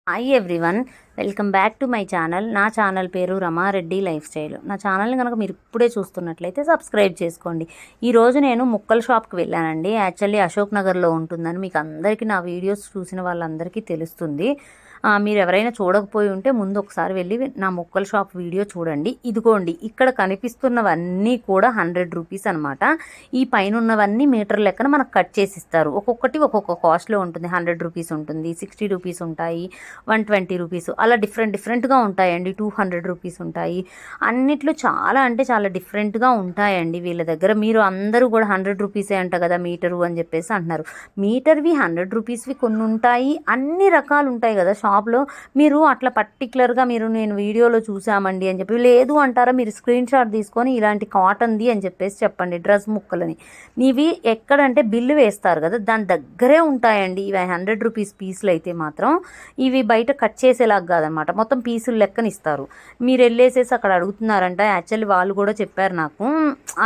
Hi everyone, welcome back to my channel. నా channel పేరు Rama Reddy life style. నా ఛానల్ని కనుక మీరు ఇప్పుడే చూస్తున్నట్లయితే సబ్స్క్రైబ్ చేసుకోండి. ఈరోజు నేను ముక్కల షాప్కి వెళ్ళానండి. యాక్చువల్లీ అశోక్ నగర్లో ఉంటుందని మీకు అందరికీ నా వీడియోస్ చూసిన వాళ్ళందరికీ తెలుస్తుంది. మీరు ఎవరైనా చూడకపోయి ఉంటే ముందు ఒకసారి వెళ్ళి నా ముక్కల షాప్ వీడియో చూడండి. ఇదిగోండి, ఇక్కడ కనిపిస్తున్నవన్నీ కూడా 100 రూపీస్ అనమాట. ఈ పైన ఉన్నవన్నీ మీటర్ లెక్కన మనకు కట్ చేసి ఇస్తారు. ఒక్కొక్కటి ఒక్కొక్క కాస్ట్లో ఉంటుంది. 100 రూపీస్ ఉంటుంది, 60 రూపీస్ ఉంటాయి, 120 రూపీస్, అలా డిఫరెంట్గా ఉంటాయండి. 200 రూపీస్ ఉంటాయి. అన్నిట్లో చాలా అంటే చాలా డిఫరెంట్గా ఉంటాయండి వీళ్ళ దగ్గర. మీరు అందరూ కూడా 100 రూపీసే అంట కదా మీటరు అని చెప్పేసి అంటున్నారు. మీటర్వి 100 రూపీస్వి కొన్ని ఉంటాయి, అన్ని రకాలు ఉంటాయి కదా షాప్లో. మీరు అట్లా పర్టికులర్గా నేను వీడియోలో చూసామండి అని చెప్పి లేదు అంటారా, మీరు స్క్రీన్ షాట్ తీసుకొని ఇలాంటి కాటన్ది అని చెప్పేసి చెప్పండి. డ్రెస్ ముక్కలని ఇవి ఎక్కడంటే బిల్లు వేస్తారు కదా, దాని దగ్గరే ఉంటాయండి. ఇవి 100 రూపీస్ పీసులు అయితే మాత్రం ఇవి బయట కట్ చేసేలాగా కాదనమాట, మొత్తం పీసులు లెక్కన ఇస్తారు. మీరు వెళ్ళేసేసి అక్కడ అడుగుతున్నారంట. యాక్చువల్లీ వాళ్ళు కూడా చెప్పారు నాకు,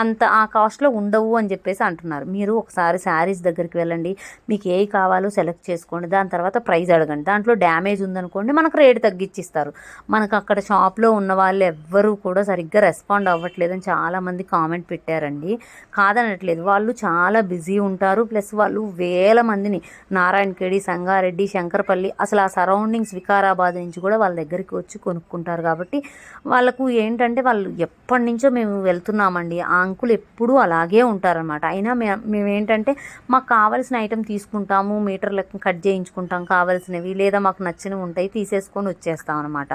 అంత ఆ కాస్ట్లో ఉండవు అని చెప్పేసి అంటున్నారు. మీరు ఒకసారి శారీస్ దగ్గరికి వెళ్ళండి, మీకు ఏ కావాలో సెలెక్ట్ చేసుకోండి, దాని తర్వాత ప్రైస్ అడగండి. దాంట్లో డ్యామేజ్ ఉందనుకోండి మనకు రేటు తగ్గించిస్తారు. మనకు అక్కడ షాప్లో ఉన్న వాళ్ళు ఎవ్వరూ కూడా సరిగ్గా రెస్పాండ్ అవ్వట్లేదని చాలామంది కామెంట్ పెట్టారండి. కాదనట్లేదు, వాళ్ళు చాలా బిజీ ఉంటారు. ప్లస్ వాళ్ళు వేల మందిని నారాయణఖేడి, సంగారెడ్డి, శంకరపల్లి, అసలు ఆ సరౌండింగ్స్ వికారాబాద్ నుంచి కూడా వాళ్ళ దగ్గరికి వచ్చి కొనుక్కుంటారు. కాబట్టి వాళ్ళకు ఏంటంటే వాళ్ళు ఎప్పటి నుంచో మేము వెళ్తున్నామండి, ఆ అంకులు ఎప్పుడూ అలాగే ఉంటారనమాట. అయినా మేమేంటంటే మాకు కావాల్సిన ఐటెం తీసుకుంటాము, మీటర్ లెక్క కట్ చేయించుకుంటాం కావాల్సినవి, లేదా మాకు నచ్చినవి ఉంటాయి తీసేసుకొని వచ్చేస్తాం అనమాట.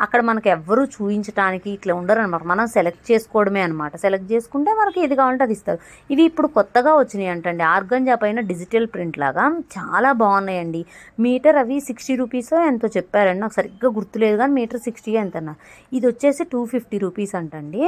అక్కడ మనకు ఎవ్వరూ చూపించడానికి ఇట్లా ఉండరు అనమాట. మనం సెలెక్ట్ చేసుకోవడమే అనమాట. సెలెక్ట్ చేసుకుంటే మనకి ఏది కావాలంటే అది ఇస్తారు. ఇవి ఇప్పుడు కొత్తగా వచ్చినాయి అంటండి, ఆర్గంజా పైన డిజిటల్ ప్రింట్ లాగా చాలా బాగున్నాయండి. మీటర్ అవి 60 రూపీసో ఎంతో చెప్పారండి, నాకు సరిగ్గా గుర్తులేదు కానీ మీటర్ 60 ఎంతన్నా. ఇది వచ్చేసి 250 రూపీస్ అంటండి.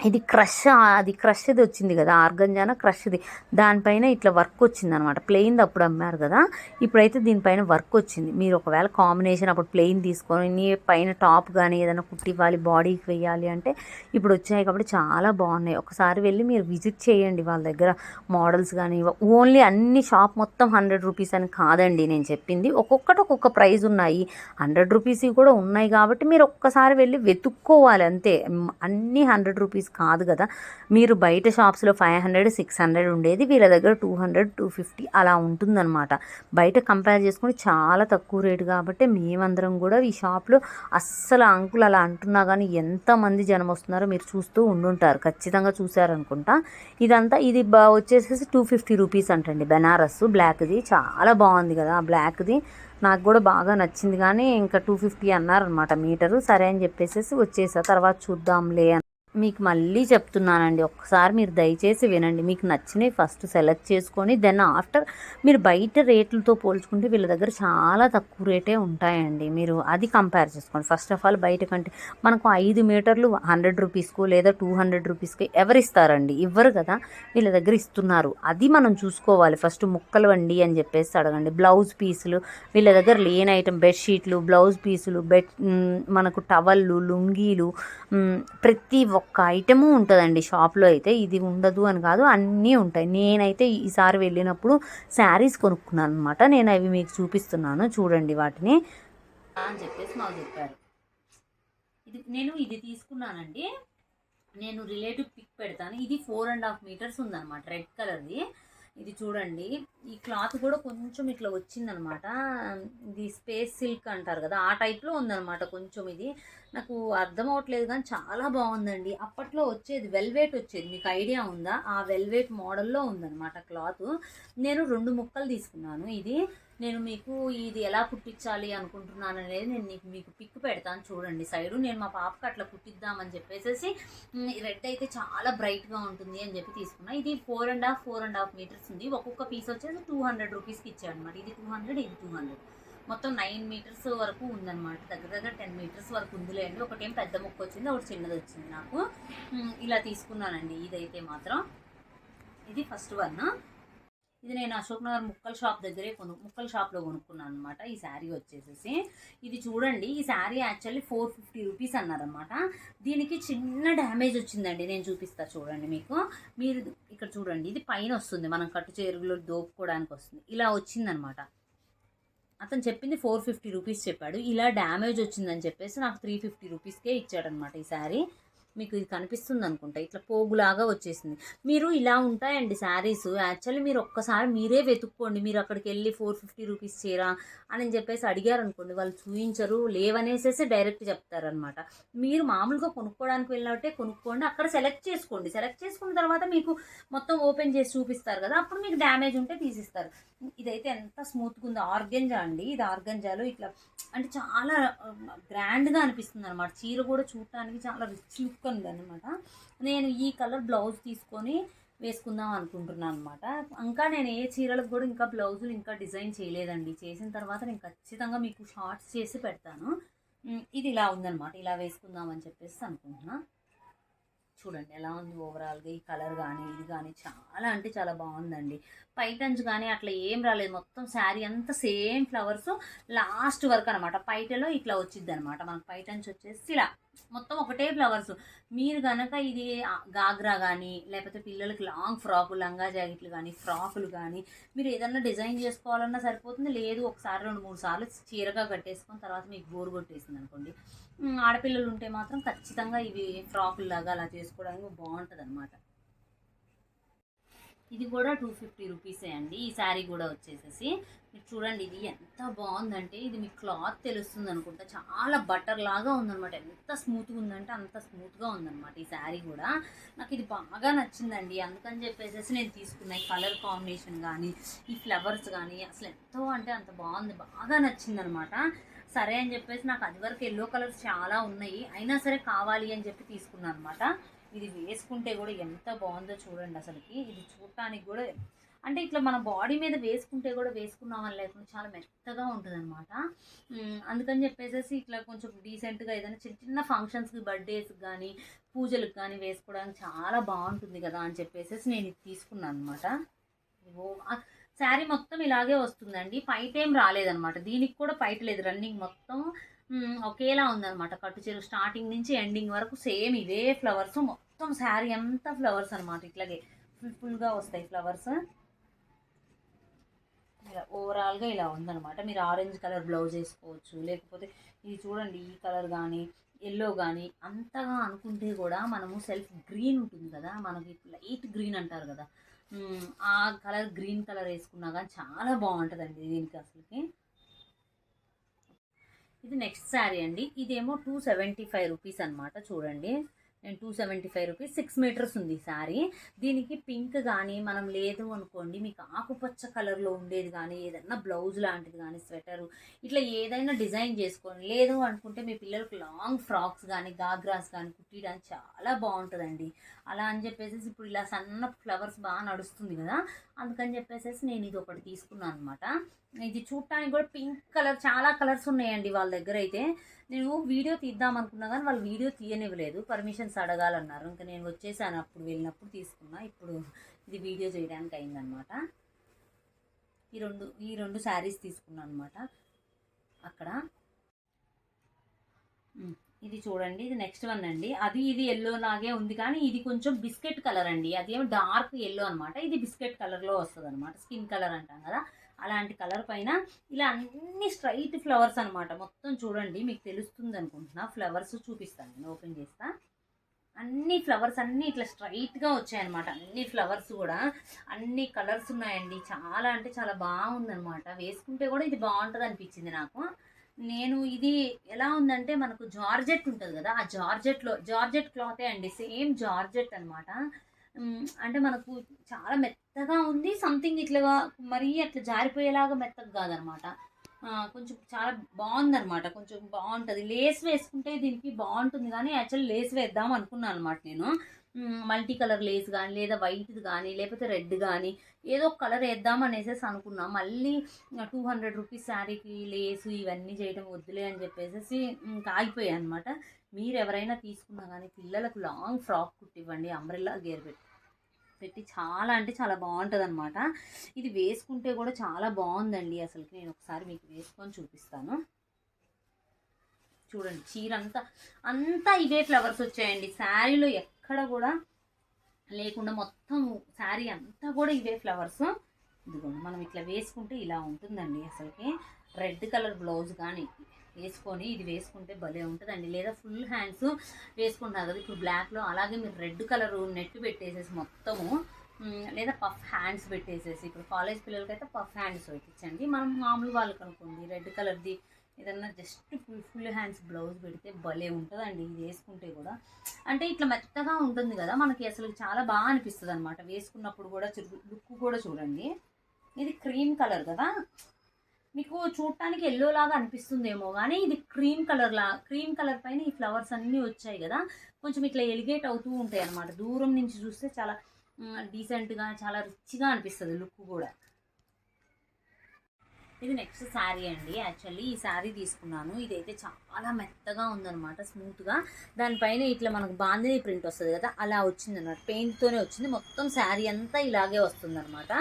ఇది క్రష్ది వచ్చింది కదా, ఆర్గంజాన క్రష్ది, దానిపైన ఇట్లా వర్క్ వచ్చింది అనమాట. ప్లెయిన్ అప్పుడు అమ్మారు కదా, ఇప్పుడైతే దీనిపైన వర్క్ వచ్చింది. మీరు ఒకవేళ కాంబినేషన్ అప్పుడు ప్లెయిన్ తీసుకొని పైన టాప్ కానీ ఏదైనా కుట్టివ్వాలి, బాడీకి వేయాలి అంటే ఇప్పుడు వచ్చాయి కాబట్టి చాలా బాగున్నాయి. ఒకసారి వెళ్ళి మీరు విజిట్ చేయండి వాళ్ళ దగ్గర. మోడల్స్ కానీ ఓన్లీ అన్ని షాప్ మొత్తం 100 రూపీస్ అని కాదండి నేను చెప్పింది, ఒక్కొక్కటి ఒక్కొక్క ప్రైస్ ఉన్నాయి. 100 రూపీస్ కూడా ఉన్నాయి కాబట్టి మీరు ఒక్కసారి వెళ్ళి వెతుక్కోవాలి అంతే. అన్నీ 100 రూపీస్ కాదు కదా. మీరు బయట షాప్స్లో 500, 600 ఉండేది వీళ్ళ దగ్గర 200, 250 అలా ఉంటుందన్నమాట. బయట కంపేర్ చేసుకుని చాలా తక్కువ రేటు కాబట్టి మేమందరం కూడా ఈ షాప్లో అస్సలు అంకులు అలా అంటున్నా కానీ ఎంతమంది జనం వస్తున్నారో మీరు చూస్తూ ఉండుంటారు, ఖచ్చితంగా చూసారనుకుంటా. ఇది వచ్చేసేసి 250 రూపీస్ అంటండి. బెనారస్ బ్లాక్ది చాలా బాగుంది కదా, బ్లాక్ది నాకు కూడా బాగా నచ్చింది. కానీ ఇంకా 250 అన్నారనమాట మీటరు. సరే అని చెప్పేసి వచ్చేసా, తర్వాత చూద్దాంలే. మీకు మళ్ళీ చెప్తున్నానండి, ఒక్కసారి మీరు దయచేసి వినండి. మీకు నచ్చినవి ఫస్ట్ సెలెక్ట్ చేసుకొని దెన్ ఆఫ్టర్ మీరు బయట రేట్లతో పోల్చుకుంటే వీళ్ళ దగ్గర చాలా తక్కువ రేటే ఉంటాయండి. మీరు అది కంపేర్ చేసుకోండి. ఫస్ట్ ఆఫ్ ఆల్ బయట కంటే మనకు 5 మీటర్లు 100 రూపీస్కు లేదా 200 రూపీస్కి ఎవరిస్తారండి? ఇవ్వరు కదా. వీళ్ళ దగ్గర ఇస్తున్నారు, అది మనం చూసుకోవాలి. ఫస్ట్ ముక్కలు వండి అని చెప్పేసి అడగండి. బ్లౌజ్ పీసులు వీళ్ళ దగ్గర లేని ఐటమ్, బెడ్షీట్లు, బ్లౌజ్ పీసులు, మనకు టవళ్ళు, లుంగీలు, ప్రతి ఒక్క ఐటము ఉంటుందండి షాప్లో అయితే. ఇది ఉండదు అని కాదు, అన్నీ ఉంటాయి. నేనైతే ఈసారి వెళ్ళినప్పుడు శారీస్ కొనుక్కున్నాను అనమాట. నేను అవి మీకు చూపిస్తున్నాను చూడండి వాటిని అని చెప్పేసి మాకు చెప్పారు. ఇది తీసుకున్నానండి. నేను రిలేటివ్ పిక్ పెడతాను. ఇది 4.5 మీటర్స్ ఉందన్నమాట, రెడ్ కలర్ది. ఇది చూడండి, ఈ క్లాత్ కూడా కొంచెం ఇట్లా వచ్చిందనమాట. ఇది స్పేస్ సిల్క్ అంటారు కదా, ఆ టైప్లో ఉందనమాట కొంచెం. ఇది నాకు అర్థం అవ్వట్లేదు కానీ చాలా బాగుందండి. అప్పట్లో వచ్చేది వెల్వేట్ వచ్చేది, మీకు ఐడియా ఉందా? ఆ వెల్వేట్ మోడల్లో ఉందనమాట క్లాత్. నేను 2 ముక్కలు తీసుకున్నాను. నేను మీకు ఇది ఎలా కుట్టించాలి అనుకుంటున్నాను అనేది నేను మీకు పిక్ పెడతాను చూడండి సైడు. నేను మా పాపకి అట్లా కుట్టిద్దామని చెప్పేసి, రెడ్ అయితే చాలా బ్రైట్గా ఉంటుంది అని చెప్పి తీసుకున్నా. ఇది 4.5 మీటర్స్ ఉంది. ఒక్కొక్క పీస్ వచ్చేసి 200 రూపీస్కి ఇచ్చాడనమాట. ఇది 200, ఇది 200, మొత్తం 9 మీటర్స్ వరకు ఉందన్నమాట. దగ్గర 10 మీటర్స్ వరకు ఉందిలేండి. ఒకటేం పెద్ద ముక్క వచ్చింది, ఒకటి చిన్నది వచ్చింది. నాకు ఇలా తీసుకున్నానండి. ఇదైతే మాత్రం ఇది ఫస్ట్ వన్. ఇది నేను అశోక్ నగర్ ముక్కల షాప్లో కొనుక్కున్నాను అనమాట. ఈ శారీ వచ్చేసేసి ఇది చూడండి. ఈ శారీ యాక్చువల్లీ 450 రూపీస్ అన్నారనమాట. దీనికి చిన్న డ్యామేజ్ వచ్చిందండి, నేను చూపిస్తా చూడండి మీకు. మీరు ఇక్కడ చూడండి, ఇది పైన వస్తుంది, మనం కట్టు చేరుగులో దోపుకోవడానికి వస్తుంది, ఇలా వచ్చిందనమాట. అతను చెప్పింది 450 రూపీస్ చెప్పాడు. ఇలా డ్యామేజ్ వచ్చిందని చెప్పేసి నాకు 350 రూపీస్కే ఇచ్చాడనమాట ఈ శారీ. మీకు ఇది కనిపిస్తుంది అనుకుంటా, ఇట్లా పోగులాగా వచ్చేసింది. మీరు ఇలా ఉంటాయండి శారీస్. యాక్చువల్లీ మీరు ఒక్కసారి మీరే వెతుక్కోండి. మీరు అక్కడికి వెళ్ళి 450 రూపీస్ చీర అని చెప్పేసి అడిగారు అనుకోండి, వాళ్ళు చూపించరు, లేవనేసేసి డైరెక్ట్ చెప్తారనమాట. మీరు మామూలుగా కొనుక్కోవడానికి వెళ్ళినట్టే కొనుక్కోండి, అక్కడ సెలెక్ట్ చేసుకోండి. సెలెక్ట్ చేసుకున్న తర్వాత మీకు మొత్తం ఓపెన్ చేసి చూపిస్తారు కదా, అప్పుడు మీకు డ్యామేజ్ ఉంటే తీసిస్తారు. ఇదైతే ఎంత స్మూత్గా ఉందో, ఆర్గెంజా అండి ఇది. ఆర్గెంజాలో ఇట్లా అంటే చాలా గ్రాండ్గా అనిపిస్తుంది అనమాట. చీర కూడా చూడటానికి చాలా రిచ్ లుక్ ఉంది అనమాట. నేను ఈ కలర్ బ్లౌజ్ తీసుకొని వేసుకుందాం అనుకుంటున్నాను అనమాట. ఇంకా నేను ఏ చీరలకు కూడా ఇంకా బ్లౌజులు ఇంకా డిజైన్ చేయలేదండి. చేసిన తర్వాత నేను ఖచ్చితంగా మీకు షార్ట్స్ చేసి పెడతాను. ఇది ఇలా ఉందన్నమాట, ఇలా వేసుకుందాం అని చెప్పేసి అనుకుంటున్నా. చూడండి ఎలా ఉంది ఓవరాల్గా. ఈ కలర్ కానీ ఇది కానీ చాలా అంటే చాలా బాగుందండి. పైటంచు కానీ అట్లా ఏం రాలేదు, మొత్తం శారీ అంతా సేమ్ ఫ్లవర్స్ లాస్ట్ వరకు అనమాట. పైటలో ఇట్లా వచ్చింది అనమాట. మనకు పైటంచు వచ్చేసి ఇలా మొత్తం ఒకటే ఫ్లవర్స్. మీరు కనుక ఇది గాగ్రా కానీ లేకపోతే పిల్లలకి లాంగ్ ఫ్రాకు, లంగా జాకెట్లు కానీ ఫ్రాకులు కానీ మీరు ఏదన్నా డిజైన్ చేసుకోవాలన్నా సరిపోతుంది. లేదు ఒకసారి 2-3 సార్లు చీరగా కట్టేసుకొని తర్వాత మీకు బోర్ కొట్టేసింది అనుకోండి, ఆడపిల్లలు ఉంటే మాత్రం ఖచ్చితంగా ఇవి ఫ్రాకుల్లాగా అలా చేసుకోవడానికి బాగుంటుంది అనమాట. ఇది కూడా 250 రూపీసే అండి. ఈ శారీ కూడా వచ్చేసేసి మీరు చూడండి, ఇది ఎంత బాగుందంటే ఇది మీకు క్లాత్ తెలుస్తుంది అనుకుంటా, చాలా బటర్ లాగా ఉందనమాట. ఎంత స్మూత్గా ఉందంటే అంత స్మూత్గా ఉందనమాట ఈ శారీ కూడా. నాకు ఇది బాగా నచ్చిందండి, అందుకని చెప్పేసి నేను తీసుకున్నా. ఈ కలర్ కాంబినేషన్ కానీ ఈ ఫ్లవర్స్ కానీ అసలు ఎంతో అంటే అంత బాగుంది, బాగా నచ్చిందనమాట. సరే అని చెప్పేసి నాకు అది వరకు ఎల్లో కలర్స్ చాలా ఉన్నాయి, అయినా సరే కావాలి అని చెప్పి తీసుకున్నాను అనమాట. ఇది వేసుకుంటే కూడా ఎంత బాగుందో చూడండి అసలుకి. ఇది చూడటానికి కూడా అంటే ఇట్లా మన బాడీ మీద వేసుకుంటే కూడా వేసుకున్నామని లేకుండా చాలా మెత్తగా ఉంటుంది అనమాట. అందుకని చెప్పేసి ఇట్లా కొంచెం డీసెంట్గా ఏదైనా చిన్న చిన్న ఫంక్షన్స్కి, బర్త్డేస్కి కానీ పూజలకు కానీ వేసుకోవడానికి చాలా బాగుంటుంది కదా అని చెప్పేసి నేను ఇది తీసుకున్నాను అనమాట. శారీ మొత్తం ఇలాగే వస్తుందండి, పైట ఏం రాలేదనమాట. దీనికి కూడా పైట లేదు, రన్నింగ్ మొత్తం ఒకేలా ఉందన్నమాట. కట్టు చీర స్టార్టింగ్ నుంచి ఎండింగ్ వరకు సేమ్ ఇవే ఫ్లవర్స్, మొత్తం శారీ అంతా ఫ్లవర్స్ అనమాట. ఇట్లాగే ఫుల్గా వస్తాయి ఫ్లవర్స్. ఇలా ఓవరాల్గా ఇలా ఉందన్నమాట. మీరు ఆరెంజ్ కలర్ బ్లౌజ్ వేసుకోవచ్చు, లేకపోతే ఇది చూడండి ఈ కలర్ కానీ ఎల్లో కానీ అంతగా అనుకుంటే కూడా మనము సెల్ఫ్ గ్రీన్ ఉంటుంది కదా, మనకి లైట్ గ్రీన్ అంటారు కదా, ఆ కలర్ గ్రీన్ కలర్ వేసుకున్నా కానీ చాలా బాగుంటుందండి దీనికి అసలుకి. ఇది నెక్స్ట్ శారీ అండి. ఇదేమో 275 రూపీస్ అనమాట. చూడండి నేను 275 రూపీస్, 6 మీటర్స్ ఉంది శారీ. దీనికి పింక్ కానీ మనం లేదు అనుకోండి, మీకు ఆకుపచ్చ కలర్లో ఉండేది కానీ ఏదన్నా బ్లౌజ్ లాంటిది కానీ స్వెటరు ఇట్లా ఏదైనా డిజైన్ చేసుకోండి. లేదు అనుకుంటే మీ పిల్లలకు లాంగ్ ఫ్రాక్స్ కానీ గాగ్రాస్ కానీ కుట్టియడానికి చాలా బాగుంటుందండి. అలా అని చెప్పేసి ఇప్పుడు ఇలా సన్న ఫ్లవర్స్ బాగా నడుస్తుంది కదా, అందుకని చెప్పేసి నేను ఇది ఒకటి తీసుకున్నాను అనమాట. ఇది చూడటానికి కూడా పింక్ కలర్, చాలా కలర్స్ ఉన్నాయండి వాళ్ళ దగ్గర అయితే. నేను వీడియో తీద్దాం అనుకున్నా కానీ వాళ్ళు వీడియో తీయనివ్వలేదు, పర్మిషన్స్ అడగాలన్నారు. ఇంకా నేను వచ్చేసాను, అప్పుడు వెళ్ళినప్పుడు తీసుకున్నా. ఇప్పుడు ఇది వీడియో చేయడానికి అయిందనమాట. ఈ రెండు శారీస్ తీసుకున్నాను అనమాట అక్కడ. ఇది చూడండి, ఇది నెక్స్ట్ వన్ అండి. ఇది ఎల్లో లాగే ఉంది కానీ ఇది కొంచెం బిస్కెట్ కలర్ అండి. అదేమో డార్క్ ఎల్లో అనమాట, ఇది బిస్కెట్ కలర్లో వస్తుంది అనమాట. స్కిన్ కలర్ అంటాం కదా, అలాంటి కలర్ పైన ఇలా అన్ని స్ట్రైట్ ఫ్లవర్స్ అనమాట. మొత్తం చూడండి మీకు తెలుస్తుంది అనుకుంటున్నా. ఫ్లవర్స్ చూపిస్తాను, నేను ఓపెన్ చేస్తా. అన్ని ఫ్లవర్స్ అన్నీ ఇట్లా స్ట్రైట్గా వచ్చాయన్నమాట. అన్ని ఫ్లవర్స్ కూడా అన్ని కలర్స్ ఉన్నాయండి. చాలా అంటే చాలా బాగుందనమాట. వేసుకుంటే కూడా ఇది బాగుంటుంది అనిపించింది నాకు. నేను ఇది ఎలా ఉందంటే మనకు జార్జెట్ ఉంటుంది కదా, ఆ జార్జెట్ క్లాతే అండి, సేమ్ జార్జెట్ అనమాట. అంటే మనకు చాలా మెత్తగా ఉంది, సంథింగ్ ఇట్లా మరీ అట్లా జారిపోయేలాగా మెత్తగా కాదనమాట. కొంచెం చాలా బాగుందనమాట, కొంచెం బాగుంటుంది. లేస్ వేసుకుంటే దీనికి బాగుంటుంది కానీ యాక్చువల్లీ లేస్ వేద్దాం అనుకున్నాను అనమాట నేను. మల్టీ కలర్ లేస్ కానీ లేదా వైట్ది కానీ లేకపోతే రెడ్ కానీ ఏదో ఒక కలర్ వేద్దాం అనేసి అనుకున్నా. మళ్ళీ 200 రూపీస్ శారీకి లేసు ఇవన్నీ చేయడం వద్దులే అని చెప్పేసి ఇంకా ఆగిపోయాయి అనమాట. మీరు ఎవరైనా తీసుకున్నా కానీ పిల్లలకు లాంగ్ ఫ్రాక్ కుట్టివ్వండి, అంబ్రెల్లా గేర్ పెట్టి చాలా అంటే చాలా బాగుంటుంది అనమాట. ఇది వేసుకుంటే కూడా చాలా బాగుందండి అసలుకి. నేను ఒకసారి మీకు వేసుకొని చూపిస్తాను. చూడండి చీర అంతా ఇవే ఫ్లవర్స్ వచ్చాయండి. శారీలో ఎక్కడ కూడా లేకుండా మొత్తం శారీ అంతా కూడా ఇవే ఫ్లవర్స్. ఇదిగోండి మనం ఇట్లా వేసుకుంటే ఇలా ఉంటుందండి. అసలుకి రెడ్ కలర్ బ్లౌజ్ కానీ వేసుకొని ఇది వేసుకుంటే భలే ఉంటుందండి. లేదా ఫుల్ హ్యాండ్స్ వేసుకుంటారు కదా ఇప్పుడు బ్లాక్లో, అలాగే మీరు రెడ్ కలరు నెట్ పెట్టేసేసి మొత్తము, లేదా పఫ్ హ్యాండ్స్ పెట్టేసేసి, ఇప్పుడు కాలేజ్ పిల్లలకైతే పఫ్ హ్యాండ్స్ పెట్టించండి. మనం మామూలు వాళ్ళకి అనుకోండి రెడ్ కలర్ది ఏదన్నా జస్ట్ ఫుల్ హ్యాండ్స్ బ్లౌజ్ పెడితే భలే ఉంటుందండి. ఇది వేసుకుంటే కూడా అంటే ఇట్లా మెత్తగా ఉంటుంది కదా మనకి, అసలు చాలా బాగా అనిపిస్తుంది అనమాట వేసుకున్నప్పుడు కూడా. లుక్ కూడా చూడండి, ఇది క్రీమ్ కలర్ కదా, మీకు చూడటానికి ఎల్లో లాగా అనిపిస్తుందేమో కానీ ఇది క్రీమ్ కలర్ పైన ఈ ఫ్లవర్స్ అన్నీ వచ్చాయి కదా, కొంచెం ఇట్లా ఎలిగేట్ అవుతూ ఉంటాయి అనమాట. దూరం నుంచి చూస్తే చాలా డీసెంట్గా చాలా రిచ్గా అనిపిస్తుంది లుక్ కూడా. ఇది నెక్స్ట్ శారీ అండి. యాక్చువల్లీ ఈ శారీ తీసుకున్నాను, ఇదైతే చాలా మెత్తగా ఉందన్నమాట, స్మూత్గా. దానిపైన ఇట్లా మనకు బాందిని ప్రింట్ వస్తుంది కదా, అలా వచ్చిందన్నమాట, పెయింట్తోనే వచ్చింది. మొత్తం శారీ అంతా ఇలాగే వస్తుందన్నమాట.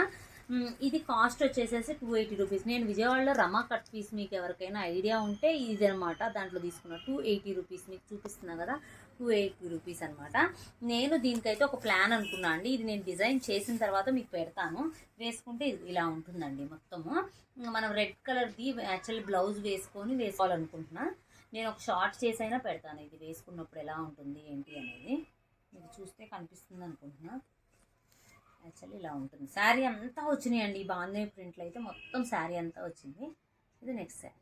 ఇది కాస్ట్ వచ్చేసేసి 280 రూపీస్. నేను విజయవాడలో రమా కట్ పీస్, మీకు ఎవరికైనా ఐడియా ఉంటే ఇది అనమాట, దాంట్లో తీసుకున్నా 280 రూపీస్. మీకు చూపిస్తున్నా కదా 280 రూపీస్ అనమాట. నేను దీనికైతే ఒక ప్లాన్ అనుకున్నా అండి, ఇది నేను డిజైన్ చేసిన తర్వాత మీకు పెడతాను. వేసుకుంటే ఇది ఇలా ఉంటుందండి మొత్తము. మనం రెడ్ కలర్ది యాక్చువల్లీ బ్లౌజ్ వేసుకోవాలనుకుంటున్నా. నేను ఒక షార్ట్ చేసైనా పెడతాను ఇది వేసుకున్నప్పుడు ఎలా ఉంటుంది ఏంటి అనేది. మీకు చూస్తే కనిపిస్తుంది అనుకుంటున్నా. యాక్చువల్లీ ఇలా ఉంటుంది. శారీ అంతా వచ్చినాయండి, ఈ బాంధనీ ప్రింట్లు అయితే మొత్తం శారీ అంతా వచ్చింది. ఇది నెక్స్ట్ శారీ.